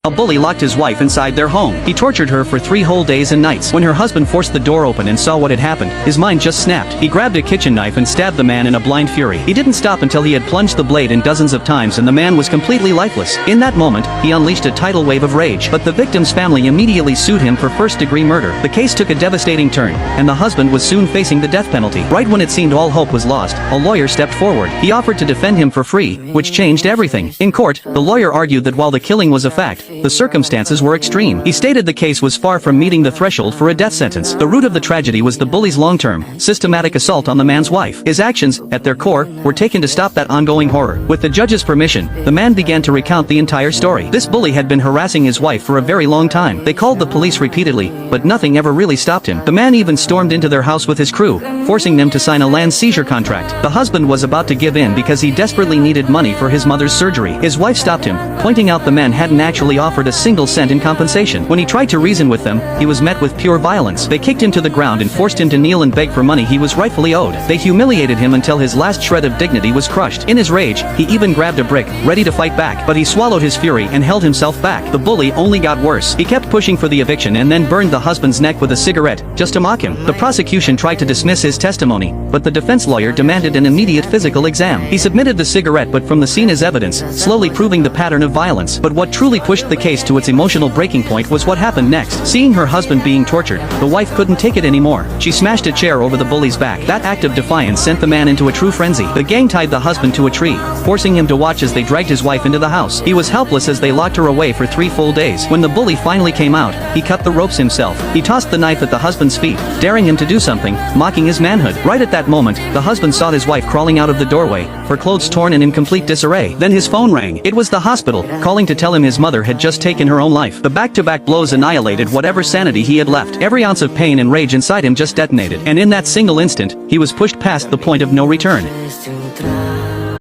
A bully locked his wife inside their home. He tortured her for 3 whole days and nights. When her husband forced the door open and saw what had happened, his mind just snapped. He grabbed a kitchen knife and stabbed the man in a blind fury. He didn't stop until he had plunged the blade in dozens of times and the man was completely lifeless. In that moment, he unleashed a tidal wave of rage. But the victim's family immediately sued him for first-degree murder. The case took a devastating turn, and the husband was soon facing the death penalty. Right when it seemed all hope was lost, a lawyer stepped forward. He offered to defend him for free, which changed everything. In court, the lawyer argued that while the killing was a fact, the circumstances were extreme. He stated the case was far from meeting the threshold for a death sentence. The root of the tragedy was the bully's long-term, systematic assault on the man's wife. His actions, at their core, were taken to stop that ongoing horror. With the judge's permission, the man began to recount the entire story. This bully had been harassing his wife for a very long time. They called the police repeatedly, but nothing ever really stopped him. The man even stormed into their house with his crew, forcing them to sign a land seizure contract. The husband was about to give in because he desperately needed money for his mother's surgery. His wife stopped him, pointing out the man hadn't actually offered a single cent in compensation. When he tried to reason with them, he was met with pure violence. They kicked him to the ground and forced him to kneel and beg for money he was rightfully owed. They humiliated him until his last shred of dignity was crushed. In his rage, he even grabbed a brick, ready to fight back, but he swallowed his fury and held himself back. The bully only got worse. He kept pushing for the eviction and then burned the husband's neck with a cigarette, just to mock him. The prosecution tried to dismiss his testimony, but the defense lawyer demanded an immediate physical exam. He submitted the cigarette but from the scene as evidence, slowly proving the pattern of violence. But what truly pushed the case to its emotional breaking point was what happened next. Seeing her husband being tortured, the wife couldn't take it anymore. She smashed a chair over the bully's back. That act of defiance sent the man into a true frenzy. The gang tied the husband to a tree, forcing him to watch as they dragged his wife into the house. He was helpless as they locked her away for 3 full days. When the bully finally came out, he cut the ropes himself. He tossed the knife at the husband's feet, daring him to do something, mocking his manhood. Right at that moment, the husband saw his wife crawling out of the doorway, her clothes torn and in complete disarray. Then his phone rang. It was the hospital, calling to tell him his mother had just taken her own life. The back-to-back blows annihilated whatever sanity he had left. Every ounce of pain and rage inside him just detonated. And in that single instant, he was pushed past the point of no return.